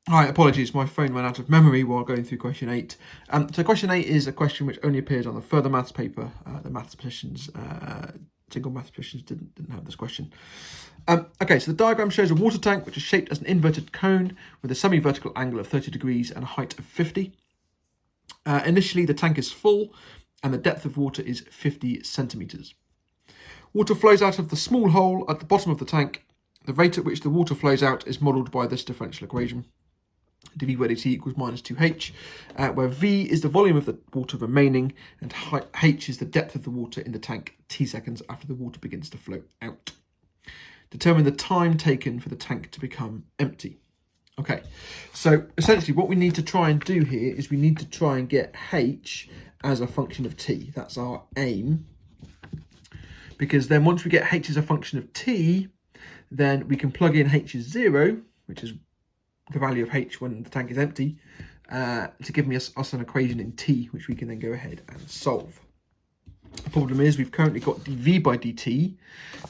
Hi, apologies, my phone ran out of memory while going through question 8. So question 8 is a question which only appears on the further maths paper. The mathematicians, single mathematicians didn't have this question. Okay, so the diagram shows a water tank which is shaped as an inverted cone with a semi-vertical angle of 30 degrees and a height of 50. Initially, the tank is full and the depth of water is 50 centimetres. Water flows out of the small hole at the bottom of the tank. The rate at which the water flows out is modelled by this differential equation. dV by dt equals minus 2h, where V is the volume of the water remaining and h is the depth of the water in the tank t seconds after the water begins to flow out. Determine the time taken for the tank to become empty. Okay, so essentially what we need to try and do here is we need to try and get h as a function of t. That's our aim. Because then once we get h as a function of t, then we can plug in h is 0, which is the value of h when the tank is empty, to give us an equation in t, which we can then go ahead and solve. The problem is we've currently got dv by dt,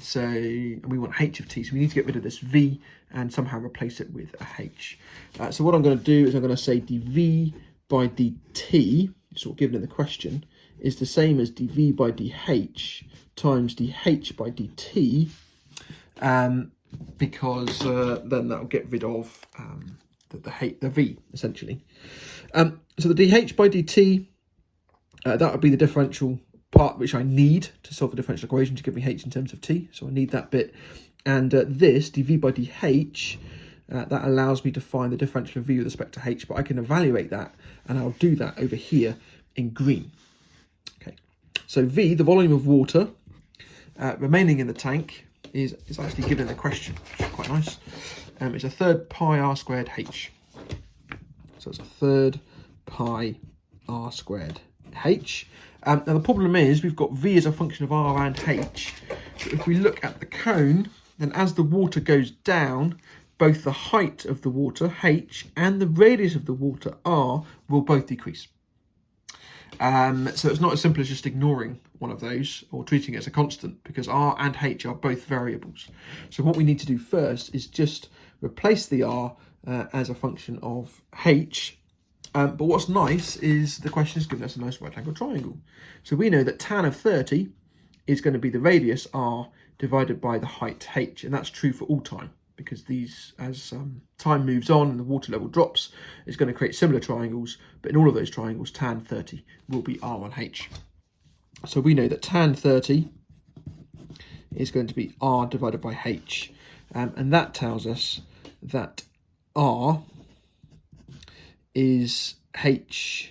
so we want h of t, so we need to get rid of this v and somehow replace it with a h. So what I'm going to do is I'm going to say dv by dt, sort of given in the question, is the same as dv by dh times dh by dt, because then that'll get rid of the v, essentially. So the dh by dt, that would be the differential part which I need to solve the differential equation to give me h in terms of t, so I need that bit. And this dv by dh, that allows me to find the differential of v with respect to h, but I can evaluate that, and I'll do that over here in green. Okay, so v, the volume of water remaining in the tank, is actually given in the question, which is quite nice. It's a third pi r squared h. So it's a third pi r squared h. Now the problem is we've got v as a function of r and h. So if we look at the cone, then as the water goes down, both the height of the water, h, and the radius of the water, r, will both decrease. So it's not as simple as just ignoring one of those or treating it as a constant, because r and h are both variables. So what we need to do first is just replace the r as a function of h. But what's nice is the question has given us a nice right angle triangle. So we know that tan of 30 is going to be the radius r divided by the height h, and that's true for all time, because these, as time moves on and the water level drops, it's going to create similar triangles, but in all of those triangles, tan 30 will be r on h. So we know that tan 30 is going to be r divided by h, and that tells us that r is h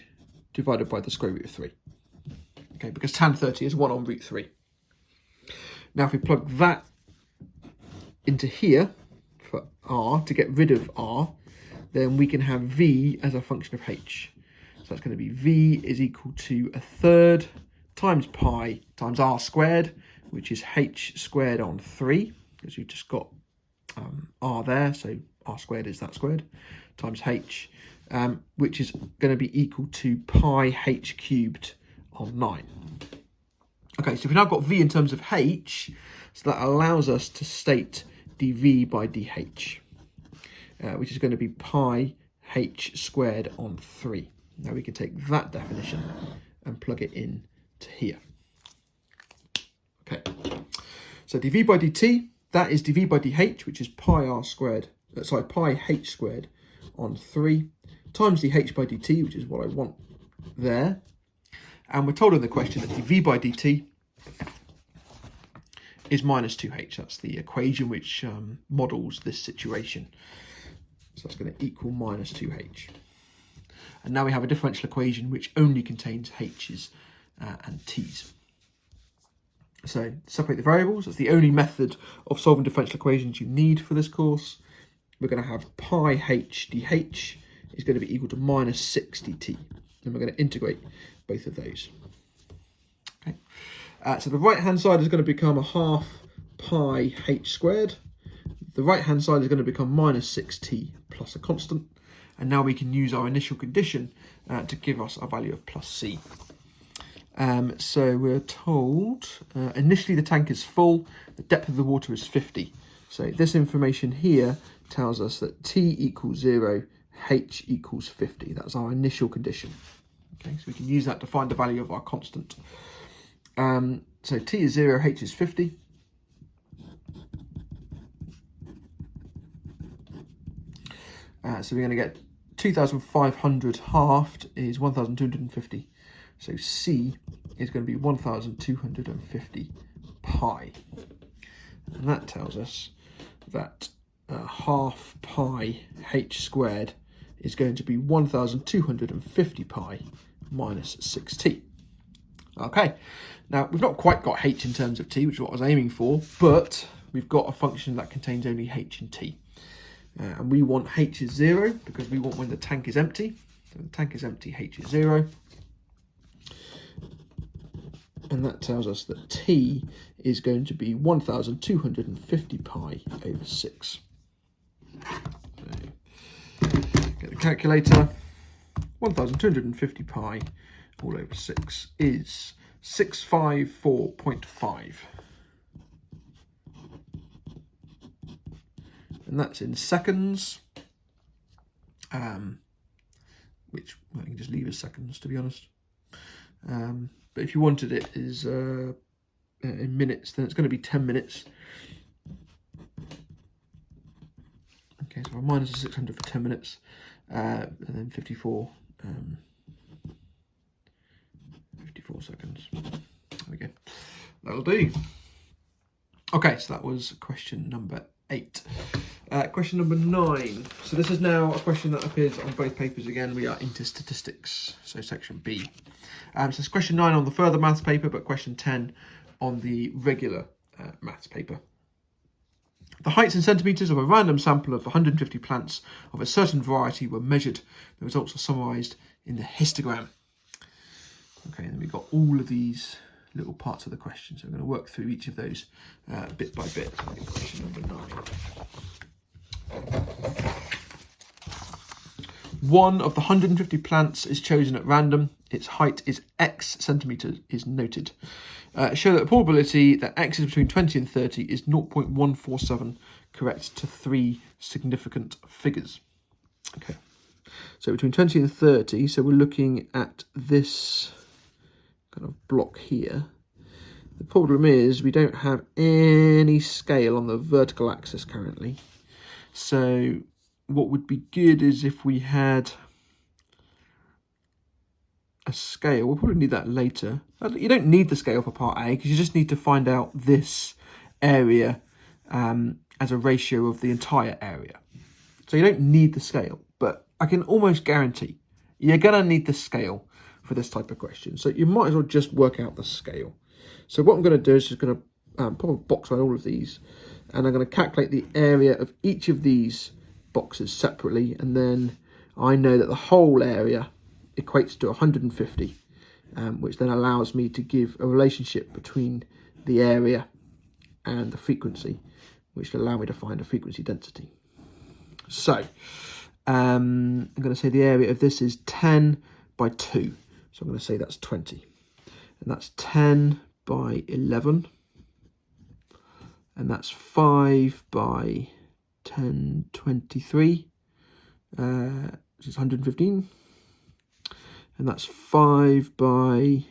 divided by the square root of 3. Okay, because tan 30 is 1 on root 3. Now if we plug that into here for r to get rid of r, then we can have v as a function of h. So that's going to be v is equal to a third times pi times r squared, which is h squared on 3, because we've just got r there, so r squared is that squared, times h, which is going to be equal to pi h cubed on 9. Okay, so we've now got v in terms of h, so that allows us to state dv by dh, which is going to be pi h squared on 3. Now we can take that definition and plug it in to here. Okay, so dv by dt, that is dv by dh, which is pi h squared on 3, times dh by dt, which is what I want there. And we're told in the question that dv by dt is minus 2h. That's the equation which models this situation. So that's going to equal minus 2h. And now we have a differential equation which only contains h's and t's. So separate the variables. That's the only method of solving differential equations you need for this course. We're going to have pi h dh is going to be equal to minus 6 dt. And we're going to integrate both of those. Okay. So the right hand side is going to become a half pi h squared. The right hand side is going to become minus 6t plus a constant. And now we can use our initial condition to give us a value of plus c. So we're told initially the tank is full, the depth of the water is 50. So this information here tells us that t equals 0, h equals 50. That's our initial condition. Okay, so we can use that to find the value of our constant. So t is 0, h is 50. So we're going to get 2,500 halved is 1,250. So c is going to be 1,250 pi. And that tells us that half pi h squared is going to be 1,250 pi minus 6t. Okay, now we've not quite got h in terms of t, which is what I was aiming for, but we've got a function that contains only h and t. And we want h is 0 because we want when the tank is empty. So when the tank is empty, h is 0. And that tells us that t is going to be 1,250 pi over 6. So get the calculator. 1,250 pi all over 6 is 654.5. And that's in seconds, which I can just leave as seconds, to be honest. But if you wanted it as in minutes, then it's going to be 10 minutes. Okay, so I'll minus the 600 for 10 minutes, and then 54 seconds. There we go. That'll do. Okay, so that was question number 8. Question number 9. So this is now a question that appears on both papers again. We are into statistics, so section B. So it's question 9 on the further maths paper, but question 10 on the regular maths paper. The heights in centimetres of a random sample of 150 plants of a certain variety were measured. The results are summarised in the histogram. Okay, and then we've got all of these little parts of the question. So we're going to work through each of those bit by bit. Question number 9. One of the 150 plants is chosen at random. Its height is x centimetres is noted. Show that the probability that x is between 20 and 30 is 0.147, correct to 3 significant figures. Okay, so between 20 and 30, so we're looking at this kind of block here. The problem is we don't have any scale on the vertical axis currently. So what would be good is if we had a scale. We'll probably need that later. You don't need the scale for part A because you just need to find out this area as a ratio of the entire area. So you don't need the scale, but I can almost guarantee you're going to need the scale for this type of question. So you might as well just work out the scale. So what I'm going to do is just going to pop a box on all of these, and I'm going to calculate the area of each of these boxes separately, and then I know that the whole area equates to 150, which then allows me to give a relationship between the area and the frequency, which will allow me to find a frequency density. So I'm going to say the area of this is 10 by 2. So I'm going to say that's 20. And that's 10 by 11. And that's 5 by 10, 23, which is 115. And that's 5 by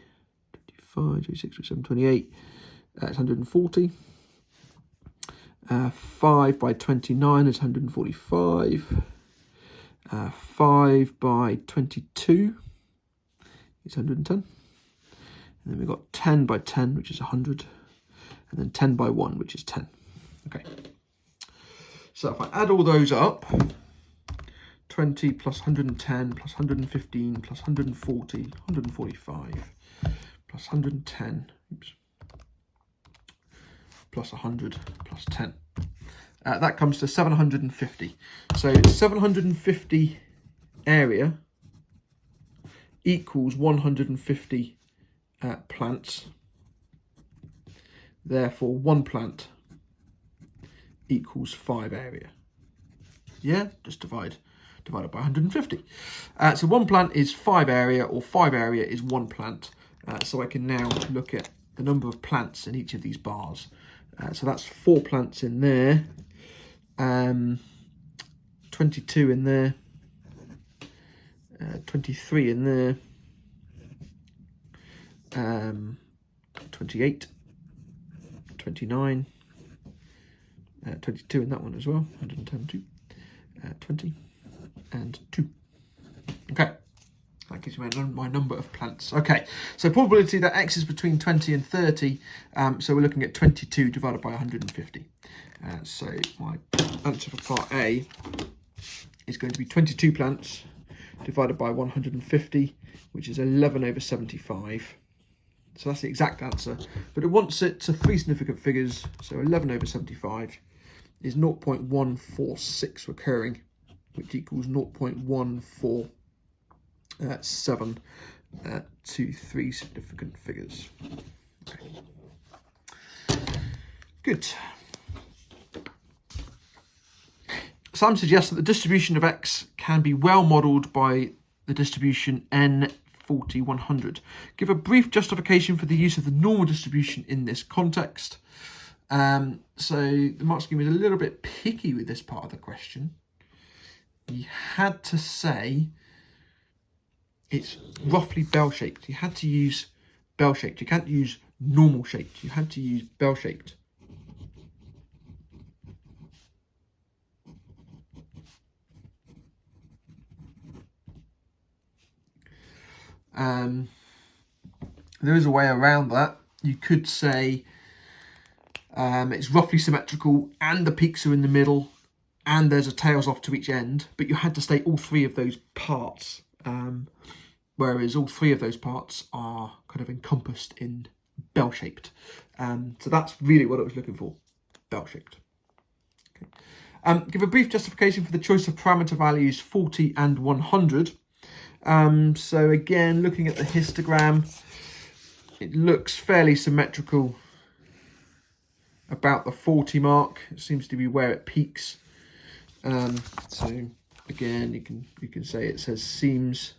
25, 26, 27, 28, it's 140. 5 by 29 is 145. 5 by 22 is 110. And then we've got 10 by 10, which is 100. And then 10 by 1, which is 10. Okay. So if I add all those up, 20 plus 110 plus 115 plus 140, 145 plus 110, plus 100 plus 10. That comes to 750. So 750 area equals 150 plants. Therefore, 1 plant equals 5 area. Yeah, just divided by 150. So 1 plant is 5 area, or 5 area is 1 plant. So I can now look at the number of plants in each of these bars. So that's 4 plants in there, 22 in there, 23 in there, 28, 29, 22 in that one as well, 110, 20, and 2. Okay, that gives me my number of plants. Okay, so probability that x is between 20 and 30, so we're looking at 22 divided by 150. So my answer for part A is going to be 22 plants divided by 150, which is 11/75. So that's the exact answer, but it wants it to 3 significant figures. So 11/75 is 0.146 recurring, which equals 0.147 to 3 significant figures. Okay. Good. Some suggest that the distribution of x can be well modelled by the distribution n40/100. Give a brief justification for the use of the normal distribution in this context. So the mark scheme is a little bit picky with this part of the question. You had to say it's roughly bell-shaped. You had to use bell-shaped. You can't use normal-shaped. You had to use bell-shaped. There is a way around that. You could say it's roughly symmetrical and the peaks are in the middle and there's a tails off to each end, but you had to state all 3 of those parts, whereas all 3 of those parts are kind of encompassed in bell-shaped. So that's really what I was looking for, bell-shaped. Okay. Give a brief justification for the choice of parameter values 40 and 100. So again, looking at the histogram, it looks fairly symmetrical about the 40 mark. It seems to be where it peaks. So again, you can say it seems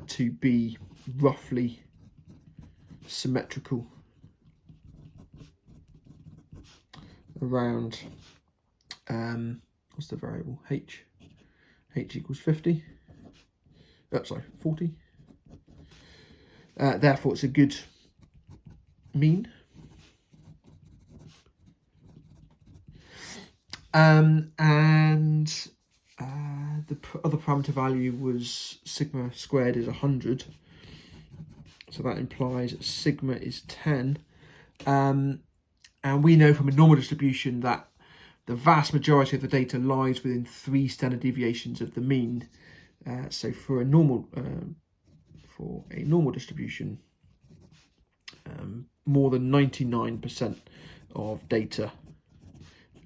to be roughly symmetrical around what's the variable? H equals 50. Sorry, 40. Therefore, it's a good mean. And the other parameter value was sigma squared is 100. So that implies that sigma is 10. And we know from a normal distribution that the vast majority of the data lies within 3 standard deviations of the mean. So for a normal distribution, more than 99% of data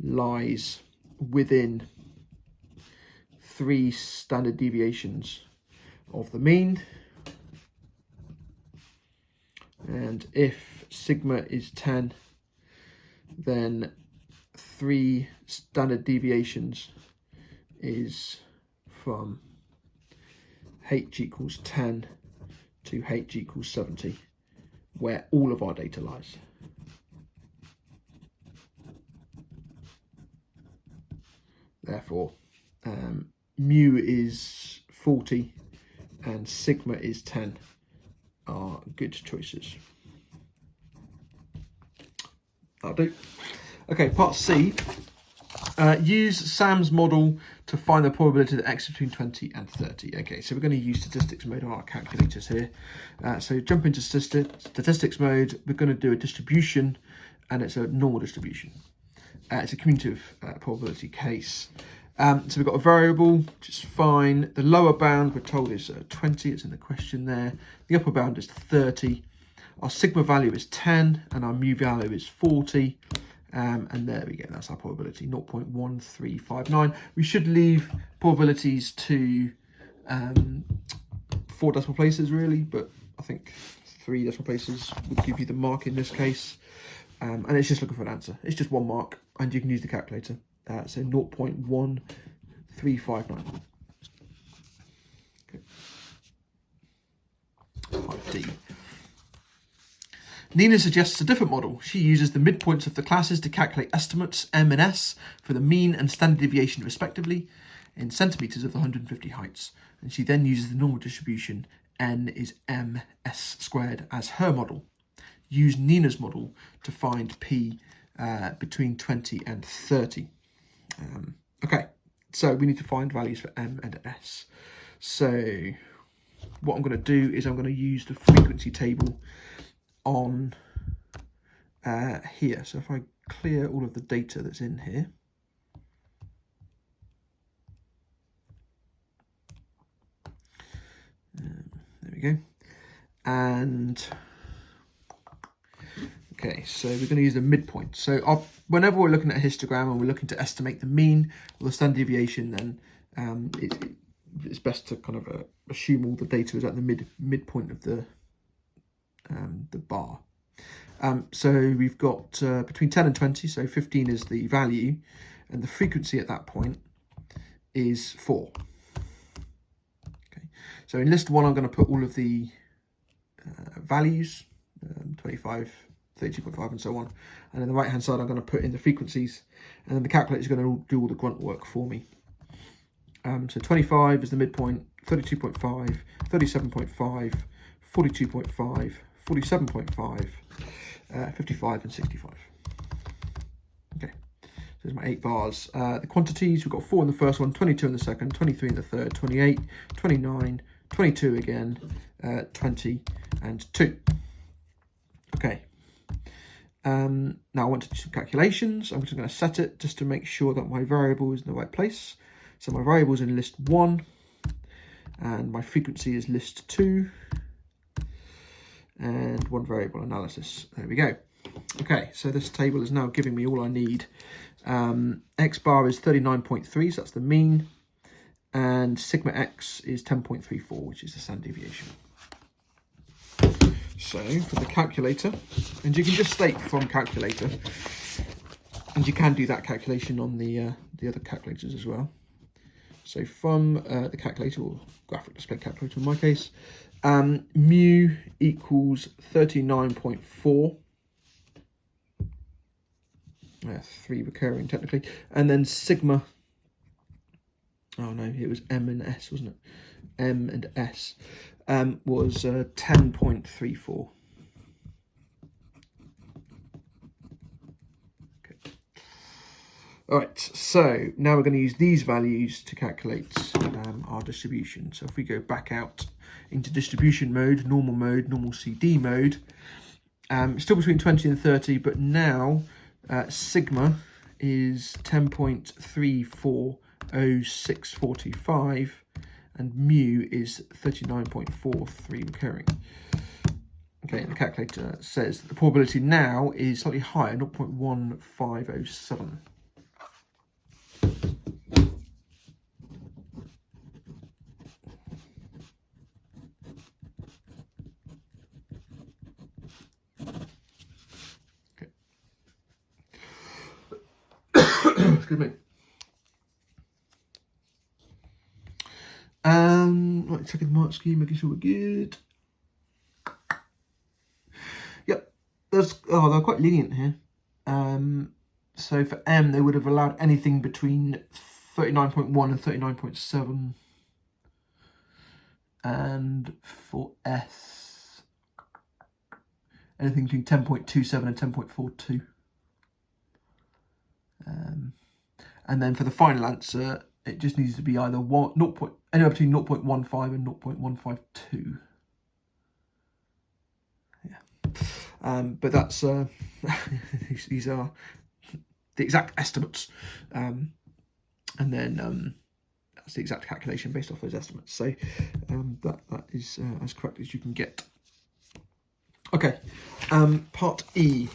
lies within 3 standard deviations of the mean. And if sigma is 10, then 3 standard deviations is from h equals 10 to h equals 70, where all of our data lies. Therefore, mu is 40 and sigma is 10 are good choices. That'll do. Okay, part C. Use Sam's model to find the probability that x is between 20 and 30. Okay, so we're going to use statistics mode on our calculators here. So jump into statistics mode. We're going to do a distribution, and it's a normal distribution. It's a cumulative probability case. So we've got a variable, which is fine. The lower bound we're told is 20. It's in the question there. The upper bound is 30. Our sigma value is 10, and our mu value is 40. And there we go, that's our probability, 0.1359. We should leave probabilities to 4 decimal places really, but I think 3 decimal places would give you the mark in this case. And it's just looking for an answer. It's just 1 mark, and you can use the calculator. So 0.1359. Okay. 5D. Nina suggests a different model. She uses the midpoints of the classes to calculate estimates, M and S, for the mean and standard deviation respectively. in centimetres of the 150 heights. And she then uses the normal distribution, n is ms squared, as her model. Use Nina's model to find p between 20 and 30. Okay, so we need to find values for m and s. So what I'm going to do is I'm going to use the frequency table on here. So if I clear all of the data that's in here, there we go. And okay, so we're going to use the midpoint. So whenever we're looking at a histogram and we're looking to estimate the mean or the standard deviation, then it's best to kind of assume all the data is at the midpoint of the bar. So we've got between 10 and 20, so 15 is the value, and the frequency at that point is 4. Okay, so in list 1, I'm going to put all of the values, 25, 32.5 and so on, and on the right hand side I'm going to put in the frequencies, and then the calculator is going to do all the grunt work for me. So 25 is the midpoint, 32.5, 37.5, 42.5, 47.5, 55 and 65. Okay, so there's my 8 bars. The quantities, we've got 4 in the first one, 22 in the second, 23 in the third, 28, 29, 22 again, 20 and 2. Okay. Now I want to do some calculations. I'm just going to set it just to make sure that my variable is in the right place. So my variable is in list 1 and my frequency is list 2 and one variable analysis. There we go. Okay, so this table is now giving me all I need. X bar is 39.3, so that's the mean, and sigma x is 10.34, which is the standard deviation. So for the calculator, and you can just state from calculator, and you can do that calculation on the other calculators as well. So from the calculator, or graphic display calculator in my case, mu equals 39.4, 3 recurring technically, and then sigma, oh no, it was m and s, wasn't it? M and s was 10.34. Okay. All right, so now we're going to use these values to calculate our distribution. So if we go back out into distribution mode, normal CD mode, still between 20 and 30, but now sigma is 10.340645 and mu is 39.43 recurring. Okay, and the calculator says that the probability now is slightly higher, 0.1507. Excuse me. Right, checking the mark scheme, making sure we're good. Yep, they're quite lenient here. So for M, they would have allowed anything between 39.1 and 39.7, and for S, anything between 10.27 and 10.42. And then for the final answer, it just needs to be either anywhere between 0.15 and 0.152. Yeah, but that's these are the exact estimates, and then that's the exact calculation based off those estimates. So that is as correct as you can get. Okay, part E.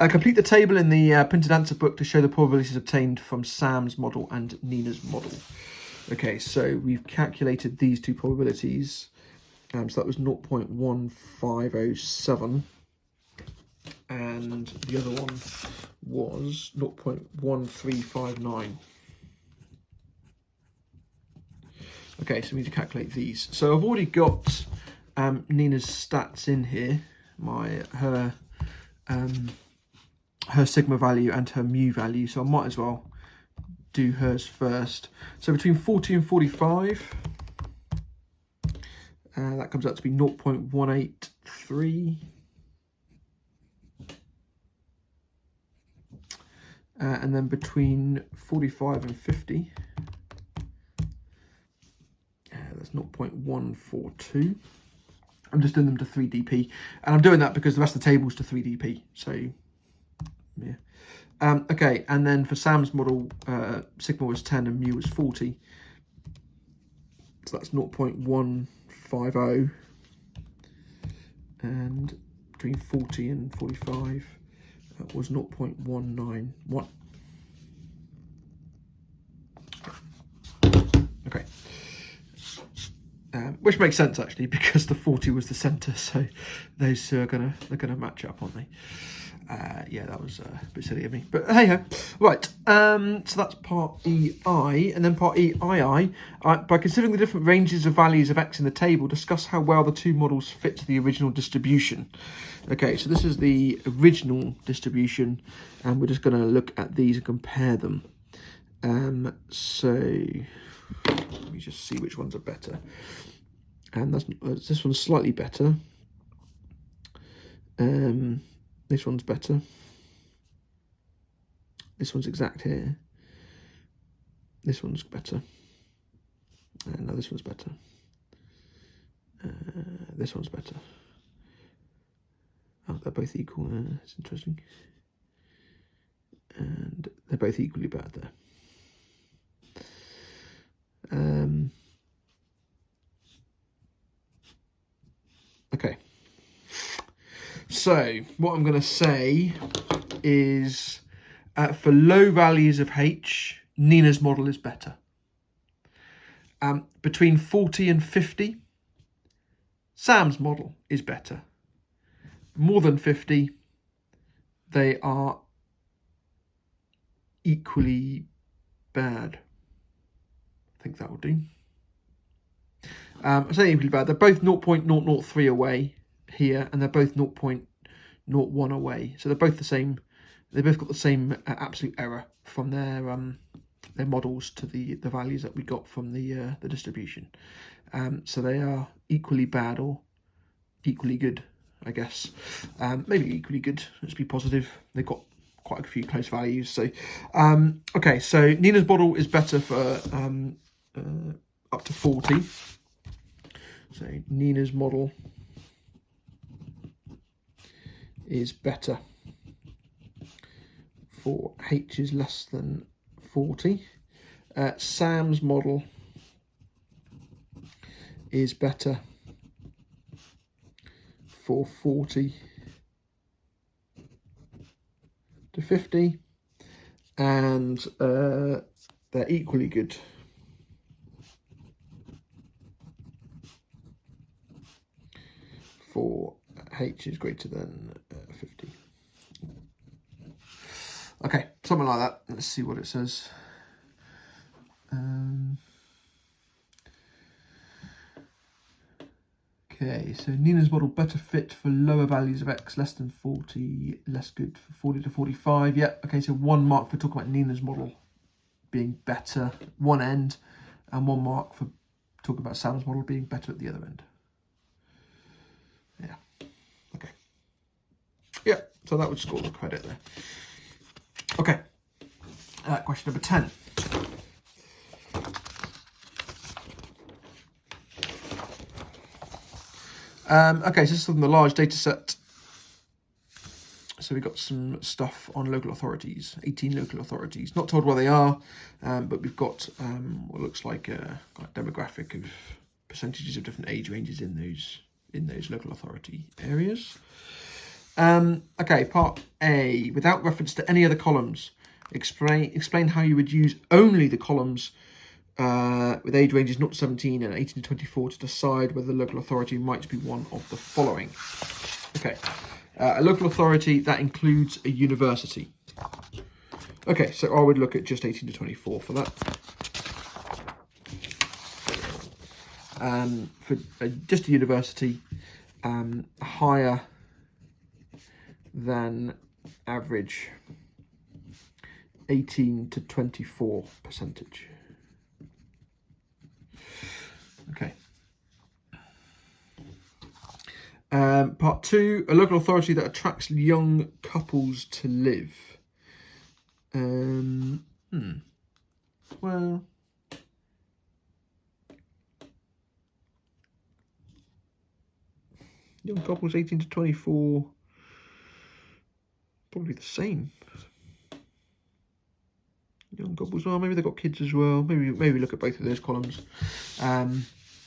Complete the table in the printed answer book to show the probabilities obtained from Sam's model and Nina's model. Okay, so we've calculated these two probabilities. So that was 0.1507, and the other one was 0.1359. Okay, so we need to calculate these. So I've already got Nina's stats in here, her sigma value and her mu value, so I might as well do hers first. So between 40 and 45, that comes out to be 0.183. And then between 45 and 50, that's 0.142. I'm just doing them to 3dp, and I'm doing that because the rest of the table's to 3dp. So, yeah. Okay, and then for Sam's model, sigma was 10 and mu was 40. So that's 0.150. And between 40 and 45, that was 0.191. Okay. Which makes sense actually, because the 40 was the centre, so those two are they're gonna match up, aren't they? Yeah, that was a bit silly of me, but hey ho. Right, so that's part EI, and then part EII. By considering the different ranges of values of x in the table, discuss how well the two models fit to the original distribution. Okay, so this is the original distribution, and we're just going to look at these and compare them. So let me just see which ones are better. And this one's slightly better. This one's better. This one's exact here. This one's better. No, this one's better. This one's better. Oh, they're both equal. It's interesting. And they're both equally bad there. Okay. So what I'm going to say is for low values of H, Nina's model is better. Between 40 and 50, Sam's model is better. More than 50, they are equally bad. I think that will do. I say equally bad. They're both 0.003 away here, and they're both 0.01 away. So they're both the same. They both got the same absolute error from their models to the values that we got from the distribution. So they are equally bad or equally good, I guess. Maybe equally good. Let's be positive. They've got quite a few close values. So okay. So Nina's model is better for up to 40. So Nina's model is better for H is less than 40. Sam's model is better for 40 to 50, and they're equally good for H is greater than 50. Okay, something like that. Let's see what it says. Okay, so Nina's model better fit for lower values of x, less than 40, less good for 40 to 45. Yeah, okay, so 1 mark for talking about Nina's model being better one end, and 1 mark for talking about Sam's model being better at the other end. Yeah, okay. Yeah, so that would score the credit there. Okay, question number 10. Okay, so this is from the large data set. So we've got some stuff on local authorities, 18 local authorities. Not told where they are, but we've got what looks like a demographic of percentages of different age ranges in those local authority areas. Okay, part A. Without reference to any other columns, explain how you would use only the columns with age ranges 0 to 17 and 18 to 24 to decide whether the local authority might be one of the following. Okay, a local authority that includes a university. Okay, so I would look at just 18 to 24 for that. For just a university, higher than average 18 to 24 percentage. Okay. Part 2, a local authority that attracts young couples to live. Well, young couples 18 to 24, probably the same. Young couples, well, maybe they've got kids as well. Maybe look at both of those columns.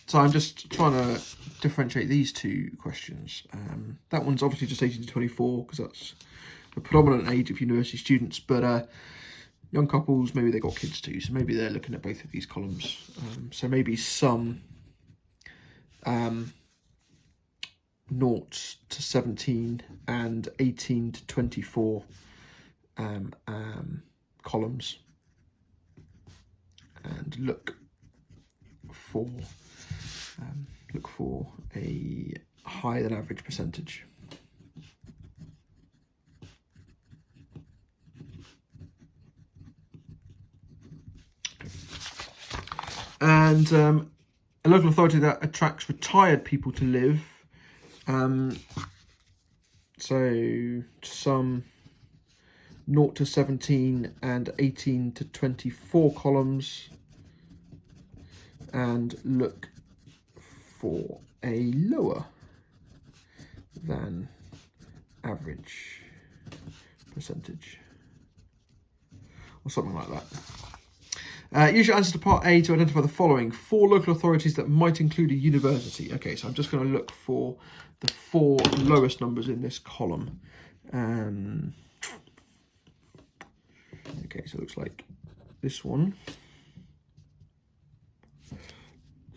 So I'm just trying to differentiate these two questions. That one's obviously just 18 to 24 because that's the predominant age of university students, but young couples, maybe they've got kids too, so maybe they're looking at both of these columns. So maybe some 0 to 17 and 18 to 24 columns, and look for a higher than average percentage. And a local authority that attracts retired people to live. So some 0 to 17 and 18 to 24 columns, and look for a lower than average percentage, or something like that. Use your answer to part A to identify the following 4 local authorities that might include a university. Okay, so I'm just going to look for the 4 lowest numbers in this column. Okay, so it looks like this one,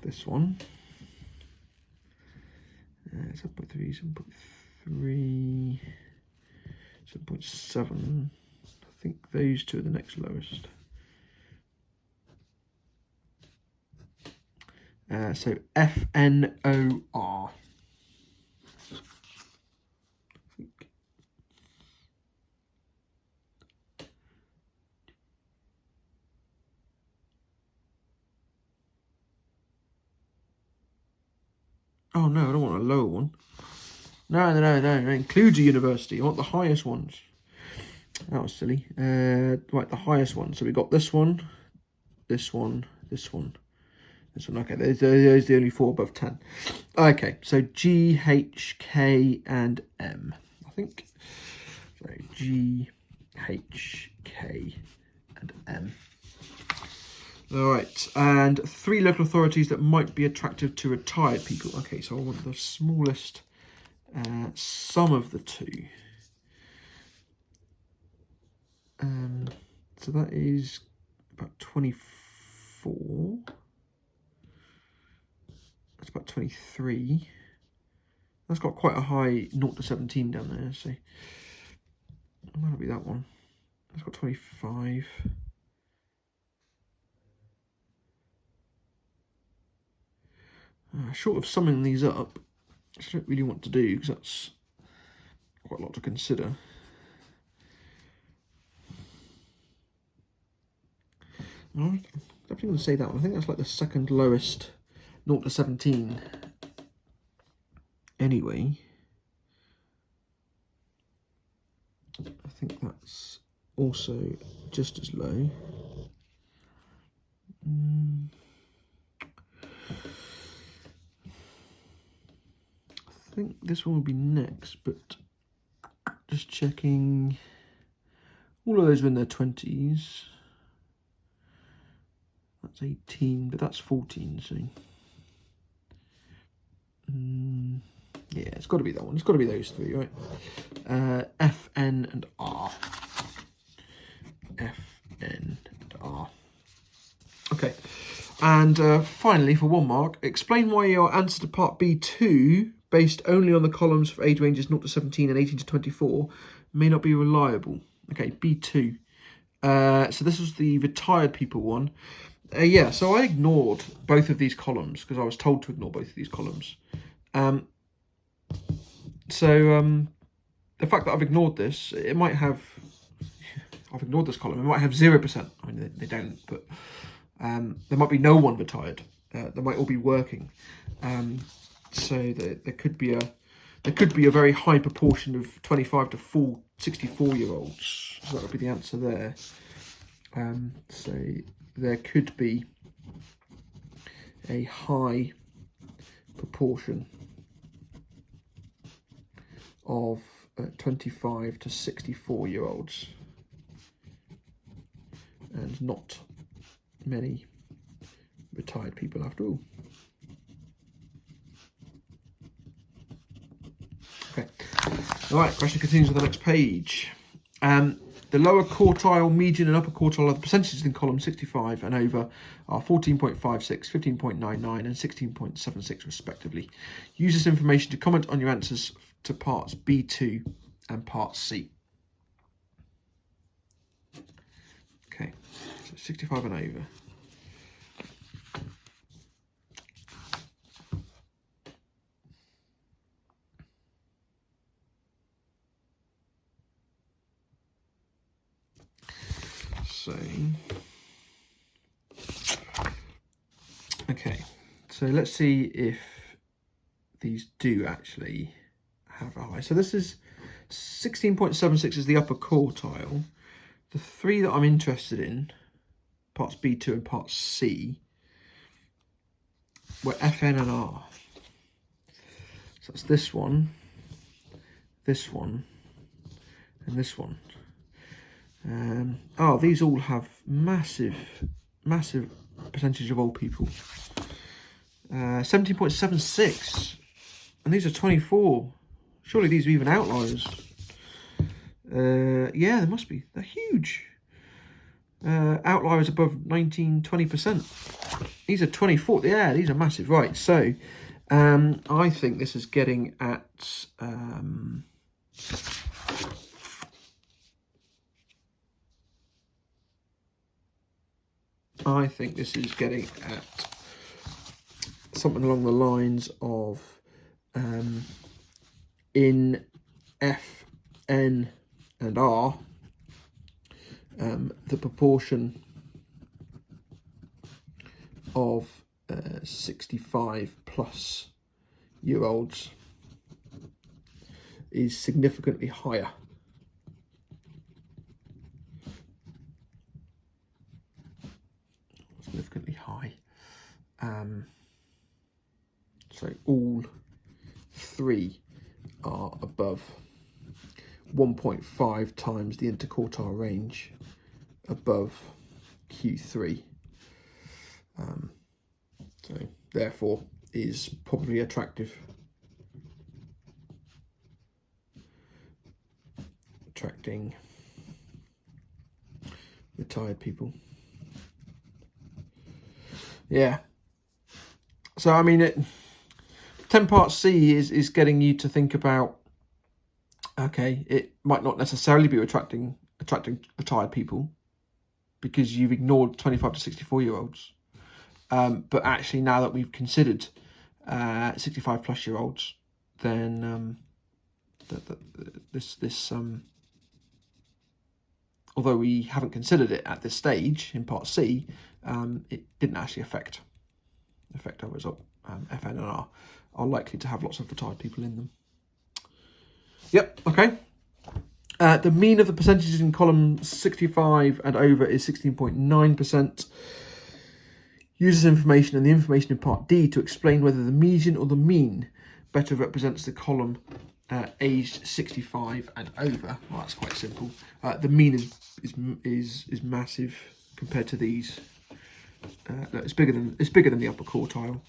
7.3, 7.3, 7.7. I think those two are the next lowest. So FNOR. Oh no, I don't want a lower one. No, it includes a university. I want the highest ones. That was silly. Right, the highest one. So we got this one, this one, this one, this one. Okay, those are the only 4 above 10. Okay, so G, H, K, and M. I think. So G, H, K, and M. All right, and 3 local authorities that might be attractive to retired people. Okay, so I want the smallest sum of the 2. So that is about 24. That's about 23. That's got quite a high 0 to 17 down there, so it might not be that one. That's got 25. Short of summing these up, which I don't really want to do because that's quite a lot to consider. I'm definitely going to say that one. I think that's like the second lowest 0 to 17 anyway. I think that's also just as low. I think this one will be next, but just checking. All of those are in their 20s. That's 18, but that's 14, so. Yeah, it's got to be that one. It's got to be those 3, right? F, N, and R. F, N, and R. Okay. And finally, for 1 mark, explain why your answer to part B2, based only on the columns for age ranges 0 to 17 and 18 to 24, may not be reliable. Okay, B2. So this was the retired people one. Yeah, so I ignored both of these columns because I was told to ignore both of these columns. So the fact that I've ignored this, it might have, I've ignored this column. It might have 0%. I mean, they don't, but there might be no one retired. They might all be working. So there could be a very high proportion of 25 to 64-year-olds. So that would be the answer there. So there could be a high proportion of 25 to 64-year-olds, and not many retired people after all. Okay. All right, question continues on the next page. The lower quartile, median and upper quartile of the percentages in column 65 and over are 14.56, 15.99 and 16.76 respectively. Use this information to comment on your answers to parts B2 and part C. Okay, so 65 and over. Okay, so let's see if these do actually have a high. So this is 16.76 is the upper quartile. The three that I'm interested in, parts B2 and parts C, were FN and R. So that's this one, and this one. These all have massive percentage of old people. 17.76, and these are 24. Surely these are even outliers. Yeah, there must be. They're huge. Outliers above 19-20%. These are 24. Yeah, these are massive. Right, so I think this is getting at something along the lines of in F, N and R, the proportion of 65 plus year olds is significantly higher. Significantly high. So all three are above 1.5 times the interquartile range above Q3. So therefore is probably attracting retired people. Yeah. So I mean, 10 parts C is getting you to think about, okay, it might not necessarily be attracting retired people because you've ignored 25 to 64-year-olds. But actually, now that we've considered 65 plus year olds, then this although we haven't considered it at this stage in part C, it didn't actually affect our result. FN and R are likely to have lots of retired people in them. Yep, okay. The mean of the percentages in column 65 and over is 16.9%. Use this information and the information in part D to explain whether the median or the mean better represents the column aged 65 and over. Well, that's quite simple. The mean is massive compared to these. It's bigger than the upper quartile.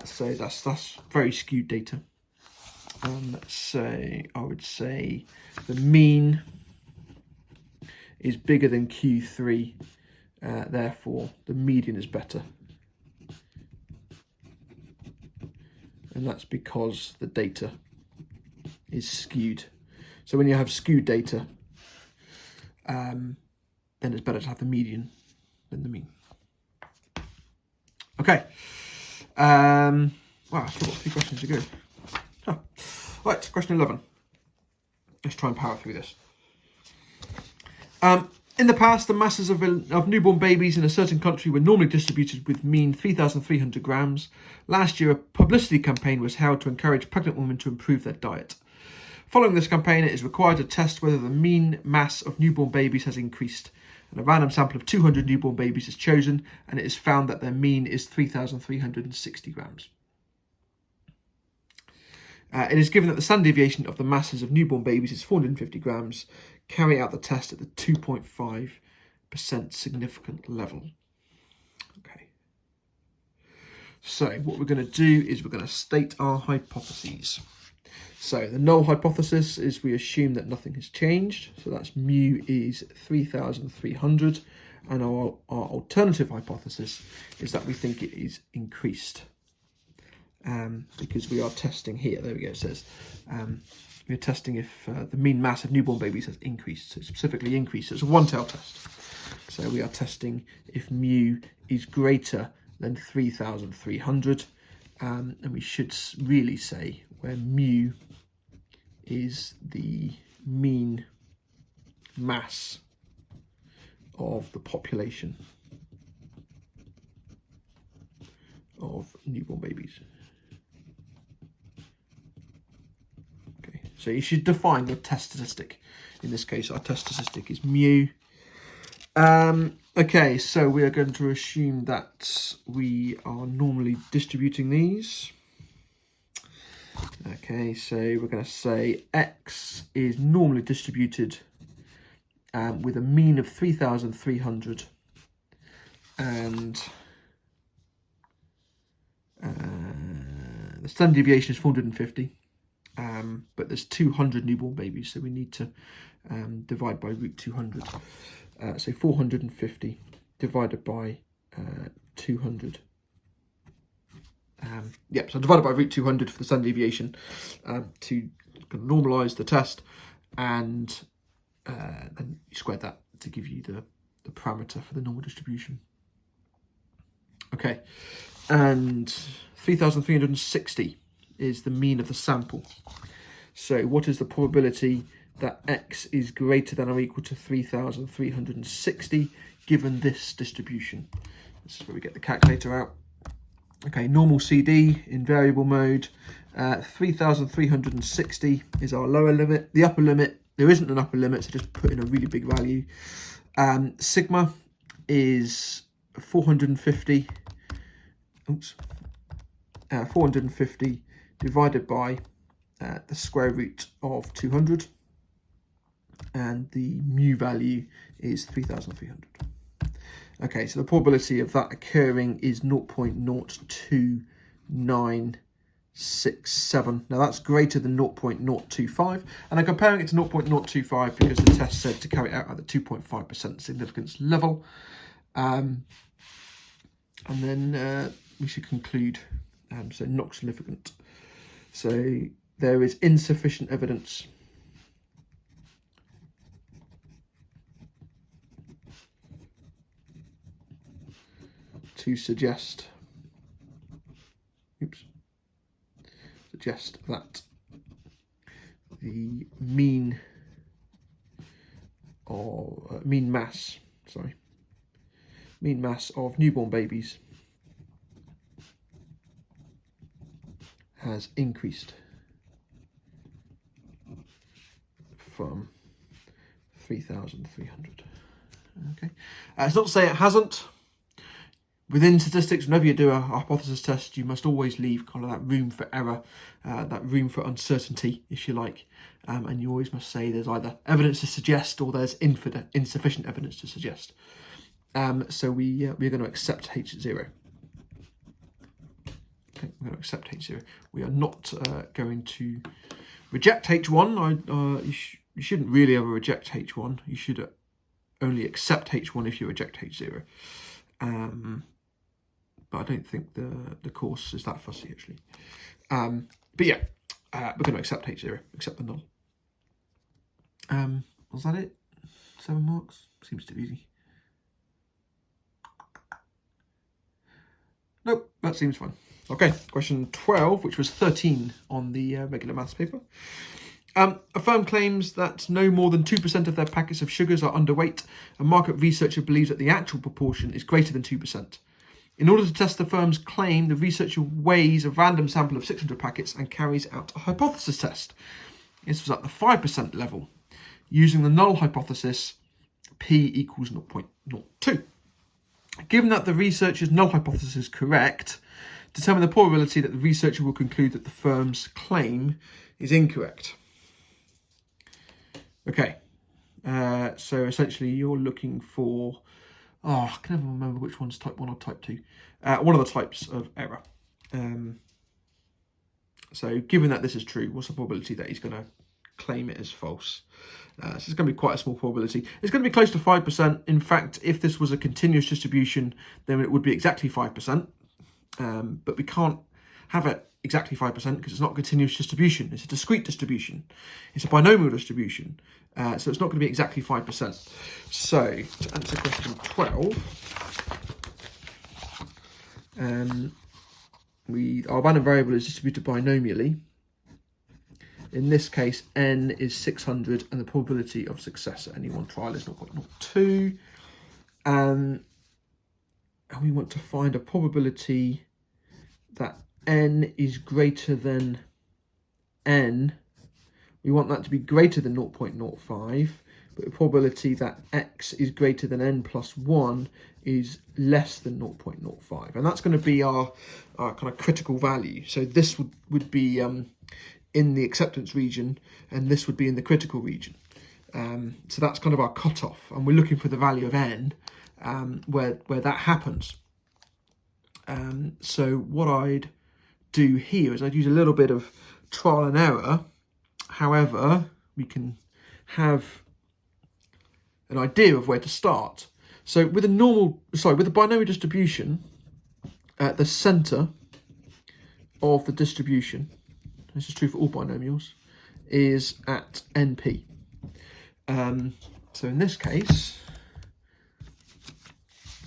So that's very skewed data. So I would say the mean is bigger than Q3. Therefore, the median is better. And that's because the data is skewed. So when you have skewed data, then it's better to have the median than the mean. Okay. Wow, I've still got 3 questions to go. Oh. Right, question 11. Let's try and power through this. In the past, the masses of newborn babies in a certain country were normally distributed with mean 3,300 grams. Last year, a publicity campaign was held to encourage pregnant women to improve their diet. Following this campaign, it is required to test whether the mean mass of newborn babies has increased. And a random sample of 200 newborn babies is chosen, and it is found that their mean is 3,360 grams. It is given that the standard deviation of the masses of newborn babies is 450 grams. Carry out the test at the 2.5% significant level. Okay. So what we're going to do is we're going to state our hypotheses. So the null hypothesis is we assume that nothing has changed. So that's mu is 3,300. And our alternative hypothesis is that we think it is increased. Because we are testing here. There we go. It says we're testing if the mean mass of newborn babies has increased. So specifically increased. It's a one-tail test. So we are testing if mu is greater than 3,300. And we should really say where mu is the mean mass of the population of newborn babies. Okay, so you should define your test statistic. In this case, our test statistic is mu. Okay, so we are going to assume that we are normally distributing these. Okay, so we're going to say X is normally distributed with a mean of 3,300 and the standard deviation is 450, but there's 200 newborn babies, so we need to divide by root 200. So 450 divided by 200. So divided by root 200 for the standard deviation to normalise the test, and then you square that to give you the parameter for the normal distribution. Okay, and 3,360 is the mean of the sample. So what is the probability that X is greater than or equal to 3,360 given this distribution? This is where we get the calculator out. Okay, normal CD in variable mode, 3,360 is our lower limit. The upper limit, there isn't an upper limit, so just put in a really big value. Sigma is 450. 450 divided by the square root of 200, and the mu value is 3,300. Okay, so the probability of that occurring is 0.02967. Now that's greater than 0.025, and I'm comparing it to 0.025 because the test said to carry it out at the 2.5% significance level. And then we should conclude, so not significant. So there is insufficient evidence to suggest that the mean mass of newborn babies has increased from 3,300. Okay, it's not to say it hasn't. Within statistics, whenever you do a hypothesis test, you must always leave kind of that room for error, that room for uncertainty, if you like. And you always must say there's either evidence to suggest or there's insufficient evidence to suggest. So we're going to accept H0. Okay, we're going to accept H0. We are not going to reject H1. You shouldn't really ever reject H1. You should only accept H1 if you reject H0. But I don't think the course is that fussy, actually. But yeah, we're going to accept H0, accept the null. Was that it? 7 marks? Seems too easy. Nope, that seems fine. Okay, question 12, which was 13 on the regular maths paper. A firm claims that no more than 2% of their packets of sugars are underweight. A market researcher believes that the actual proportion is greater than 2%. In order to test the firm's claim, the researcher weighs a random sample of 600 packets and carries out a hypothesis test. This was at the 5% level. Using the null hypothesis, P equals 0.02. Given that the researcher's null hypothesis is correct, determine the probability that the researcher will conclude that the firm's claim is incorrect. Okay, so essentially you're looking for, I can never remember which one's type 1 or type 2. One of the types of error. So given that this is true, what's the probability that he's going to claim it as false? So it's going to be quite a small probability. It's going to be close to 5%. In fact, if this was a continuous distribution, then it would be exactly 5%. But we can't have it exactly 5% because it's not a continuous distribution. It's a discrete distribution. It's a binomial distribution. So it's not going to be exactly 5%. So to answer question 12, our random variable is distributed binomially. In this case, n is 600 and the probability of success at any one trial is 0.02. And we want to find a probability that n is greater than n. We want that to be greater than 0.05, but the probability that x is greater than n plus 1 is less than 0.05. And that's going to be our kind of critical value. So this would be in the acceptance region, and this would be in the critical region. So that's kind of our cutoff, and we're looking for the value of n where that happens. So what I'd do here is I'd use a little bit of trial and error. However, we can have an idea of where to start. So with a binomial distribution, the centre of the distribution, this is true for all binomials, is at NP. So in this case,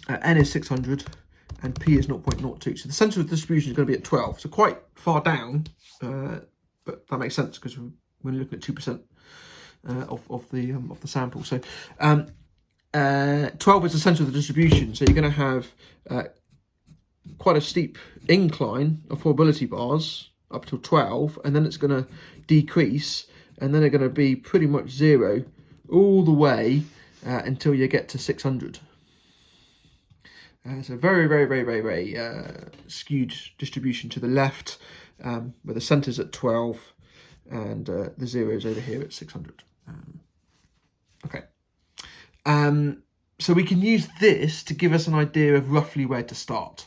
n is 600 and p is 0.02. So the centre of the distribution is going to be at 12. So quite far down, but that makes sense because we're looking at 2% of the sample. So 12 is the centre of the distribution. So you're going to have quite a steep incline of probability bars up to 12, and then it's going to decrease, and then they're going to be pretty much 0 all the way until you get to 600. So very, very, very, very, very skewed distribution to the left, where the centre's at 12 and the 0 is over here at 600. Okay. So we can use this to give us an idea of roughly where to start.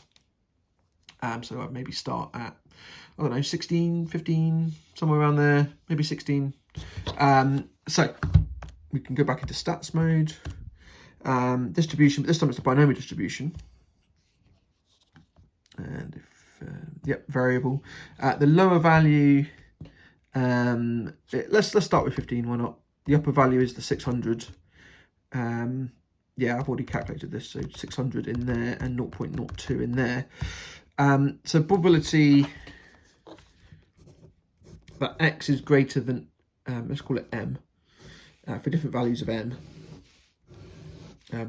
So I'd maybe start at, I don't know, 16, 15, somewhere around there, maybe 16. So we can go back into stats mode. Distribution, but this time it's a binomial distribution. And if, variable. The lower value, let's start with 15, why not? The upper value is the 600. I've already calculated this, so 600 in there and 0.02 in there. So probability that x is greater than, let's call it m, for different values of n.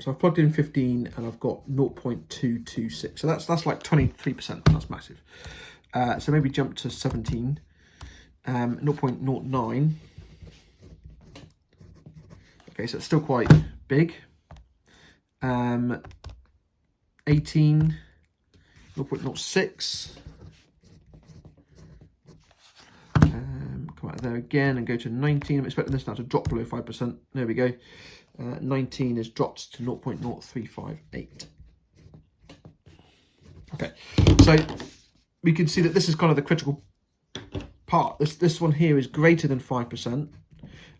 So I've plugged in 15 and I've got 0.226. So that's like 23%. That's massive. So maybe jump to 17, 0.09. Okay, so it's still quite big. 18, 0.06. Come out of there again and go to 19. I'm expecting this now to drop below 5%. There we go. 19 is dropped to 0.0358. Okay, so we can see that this is kind of the critical part. This one here is greater than 5%,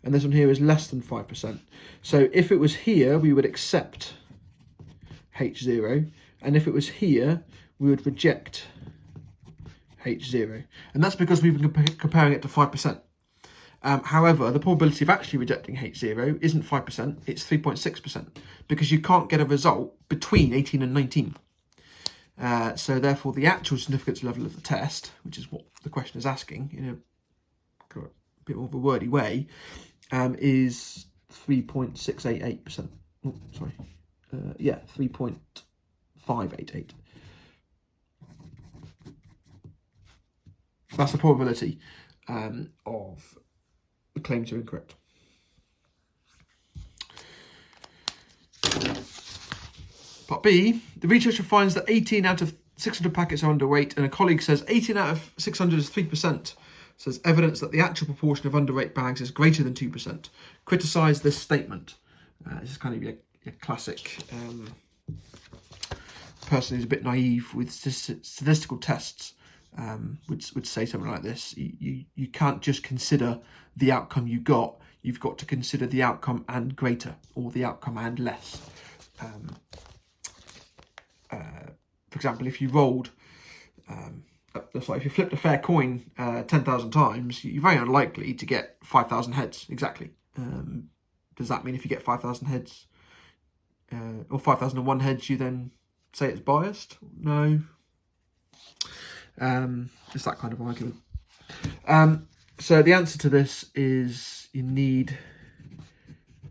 and this one here is less than 5%. So if it was here, we would accept H0, and if it was here, we would reject H0, and that's because we've been comparing it to 5%. However, the probability of actually rejecting H0 isn't 5%, it's 3.6%, because you can't get a result between 18 and 19. So therefore, the actual significance level of the test, which is what the question is asking, in a bit more of a wordy way, is 3.688%. Oh, sorry. Yeah, 3.588. That's the probability of the claims are incorrect. Part B, the researcher finds that 18 out of 600 packets are underweight, and a colleague says 18 out of 600 is 3%, says evidence that the actual proportion of underweight bags is greater than 2%. Criticise this statement. This is kind of your classic person who's a bit naive with statistical tests would say something like this. You can't just consider the outcome you got. You've got to consider the outcome and greater, or the outcome and less. For example, if you rolled, if you flipped a fair coin 10,000 times, you're very unlikely to get 5,000 heads exactly. Does that mean if you get 5,000 heads or 5,001 heads, you then say it's biased? No. It's that kind of argument. So the answer to this is you need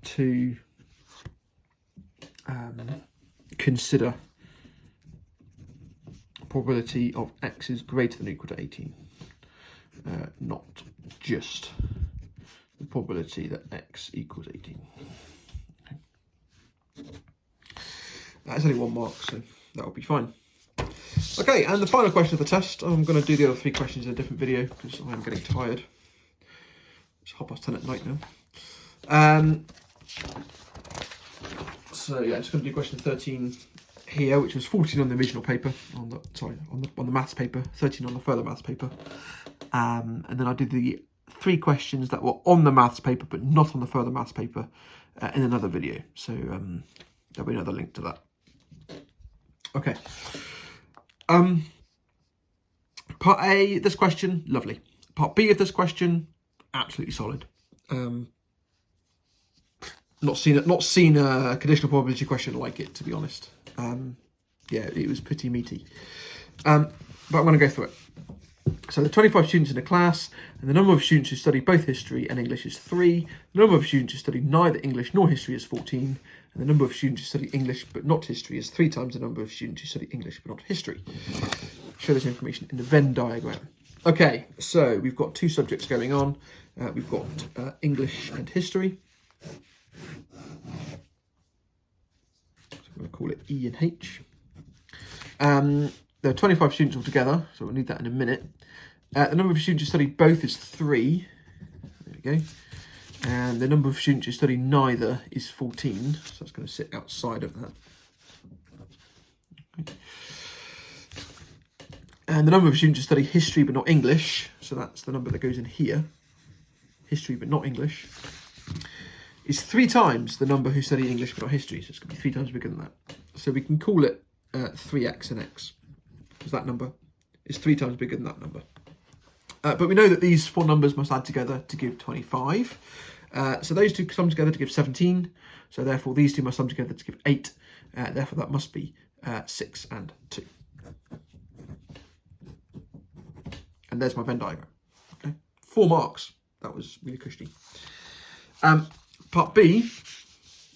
to consider probability of x is greater than or equal to 18, not just the probability that x equals 18. Okay. That's only 1 mark, so that'll be fine. Okay, and the final question of the test. I'm going to do the other 3 questions in a different video because I'm getting tired. It's 10:30 at night now. So yeah, I'm just going to do question 13 here, which was 14 on the original paper, on the maths paper, 13 on the further maths paper, and then I did the 3 questions that were on the maths paper but not on the further maths paper in another video. So there'll be another link to that. Okay. Part A, this question, lovely. Part B of this question, absolutely solid. Not seen a conditional probability question like it, to be honest. Yeah, it was pretty meaty. But I'm going to go through it. So the 25 students in a class, and the number of students who study both history and English is 3. The number of students who study neither English nor history is 14. And the number of students who study English but not history is 3 times the number of students who study English but not history. Show this information in the Venn diagram. Okay, so we've got 2 subjects going on. We've got English and history. So I'm going to call it E and H. There are 25 students altogether, so we'll need that in a minute. The number of students who study both is 3. There we go. And the number of students who study neither is 14, so that's going to sit outside of that. Okay. And the number of students who study history but not English, so that's the number that goes in here, history but not English, is 3 times the number who study English but not history, so it's going to be 3 times bigger than that. So we can call it 3x and x, because that number is 3 times bigger than that number. But we know that these 4 numbers must add together to give 25. So those 2 sum together to give 17. So therefore these 2 must sum together to give 8. Therefore that must be 6 and 2. And there's my Venn diagram. Okay, 4 marks. That was really cushy. Part B.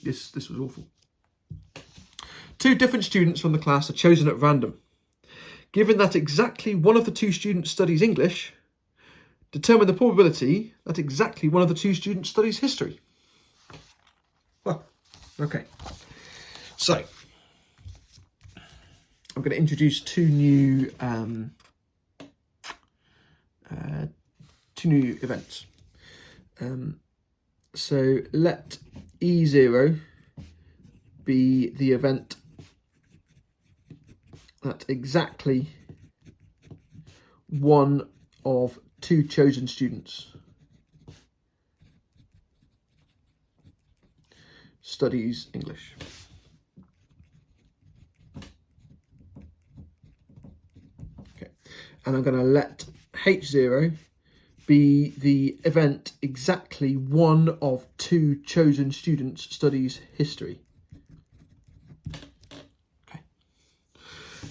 This was awful. 2 different students from the class are chosen at random. Given that exactly one of the 2 students studies English, determine the probability that exactly one of the 2 students studies history. Well, okay. So, I'm going to introduce 2 new events. So let E0 be the event that exactly one of 2 chosen students studies English. Okay, and I'm going to let H0 be the event exactly one of 2 chosen students studies history. Okay.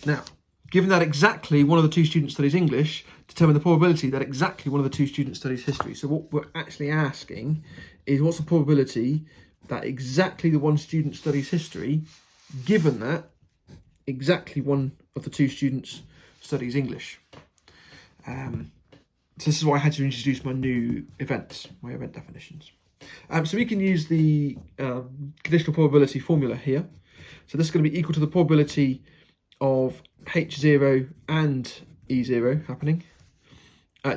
Now, given that exactly one of the 2 students studies English, determine the probability that exactly one of the two students studies history. So what we're actually asking is, what's the probability that exactly the one student studies history, given that exactly one of the two students studies English. So this is why I had to introduce my new events, my event definitions. So we can use the conditional probability formula here. So this is going to be equal to the probability of H0 and E0 happening,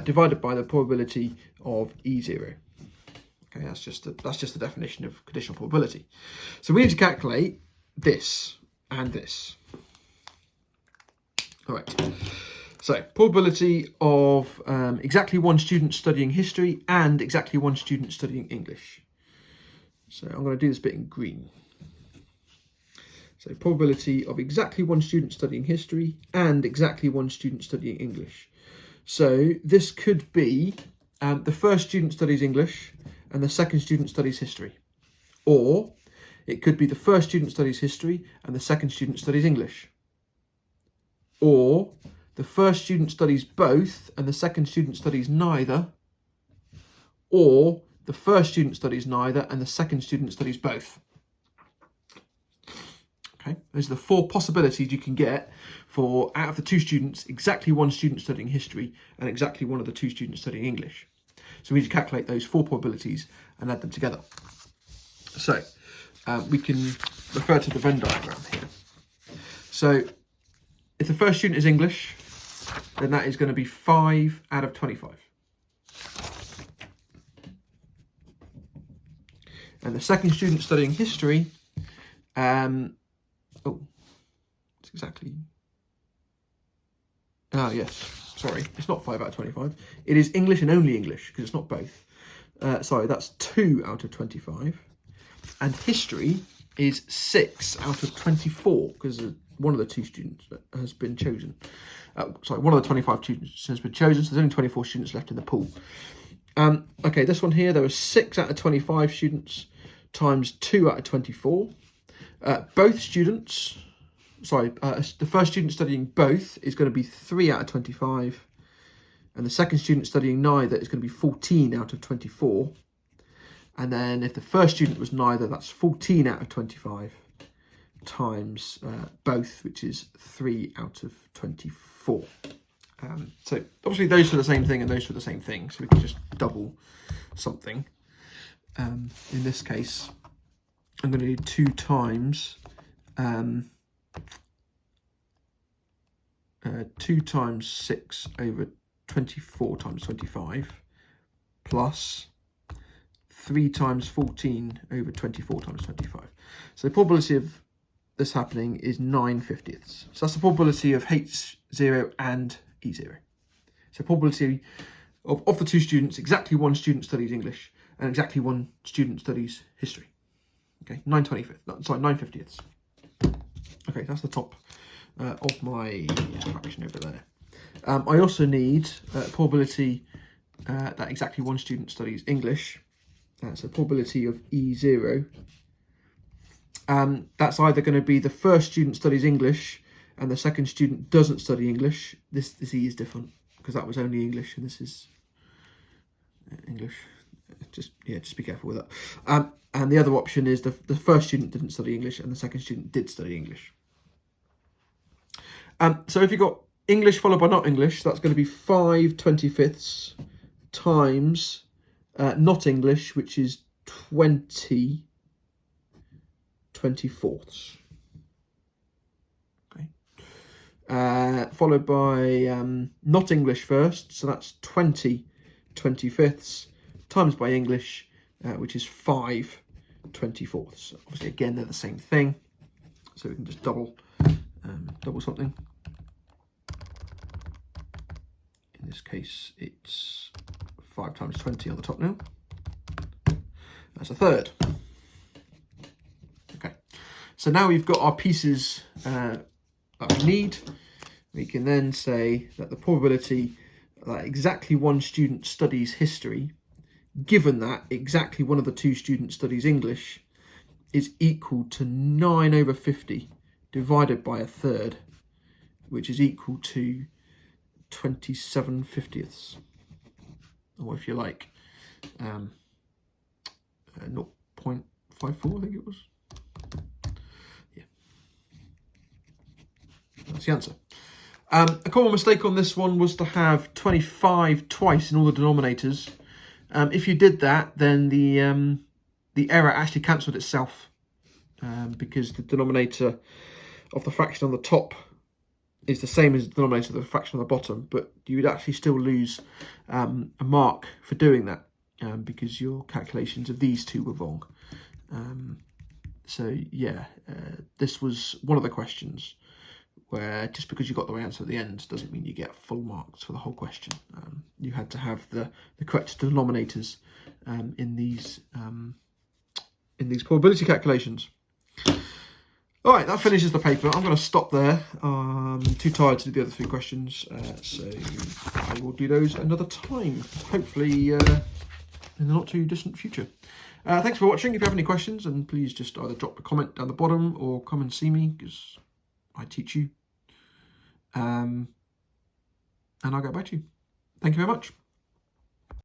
divided by the probability of E0. Okay, that's just the definition of conditional probability. So we need to calculate this and this. All right. So probability of exactly one student studying history and exactly one student studying English. So I'm going to do this bit in green. So probability of exactly one student studying history and exactly one student studying English. So this could be the first student studies English and the second student studies history. Or it could be the first student studies history and the second student studies English. Or the first student studies both and the second student studies neither. Or the first student studies neither and the second student studies both. Okay, those are the four possibilities you can get for, out of the two students, exactly one student studying history and exactly one of the two students studying English. So we need to calculate those four probabilities and add them together. So we can refer to the Venn diagram here. So if the first student is English, then that is going to be 5 out of 25. And the second student studying history, it's exactly, yes, sorry, it's not 5 out of 25. It is English and only English, because it's not both. Sorry, that's 2 out of 25. And history is 6 out of 24, because one of the two students has been chosen. One of the 25 students has been chosen, so there's only 24 students left in the pool. Okay, this one here, there were 6 out of 25 students times 2 out of 24. Both students, the first student studying both is going to be 3 out of 25, and the second student studying neither is going to be 14 out of 24. And then if the first student was neither, that's 14 out of 25 times both, which is 3 out of 24. So obviously those are the same thing and those are the same thing, so we can just double something. In this case, I'm going to do 2 times 2 times 6 over 24 times 25 plus 3 times 14 over 24 times 25. So the probability of this happening is 9/50. So that's the probability of H0 and E0. So probability of the two students, exactly one student studies English and exactly one student studies history. Okay, 9/50. Okay, that's the top of my fraction over there. I also need probability that exactly one student studies English. So probability of E0. That's either going to be the first student studies English and the second student doesn't study English. This E is different because that was only English and this is English. Just be careful with that. And the other option is the first student didn't study English and the second student did study English. So if you've got English followed by not English, that's going to be 5/25 times not English, which is 20/24. Okay. Followed by not English first, so that's 20/25 times by English, which is 5/24. Obviously, again, they're the same thing, so we can just double something. In this case, it's 5 times 20 on the top now. That's a third. Okay, so now we've got our pieces that we need. We can then say that the probability that exactly one student studies history, given that exactly one of the two students studies English, is equal to 9/50 divided by a third, which is equal to 27/50, or if you like, 0.54, I think it was. Yeah, that's the answer. A common mistake on this one was to have 25 twice in all the denominators. If you did that, then the error actually cancelled itself, because the denominator of the fraction on the top is the same as the denominator of the fraction on the bottom, but you would actually still lose a mark for doing that, because your calculations of these two were wrong. So yeah, this was one of the questions where just because you got the right answer at the end doesn't mean you get full marks for the whole question. You had to have the correct denominators in these probability calculations. All right, that finishes the paper. I'm going to stop there. Too tired to do the other 3 questions, so I will do those another time, hopefully in the not too distant future. Thanks for watching. If you have any questions, and please just either drop a comment down the bottom or come and see me, because I teach you. And I'll get back to you. Thank you very much.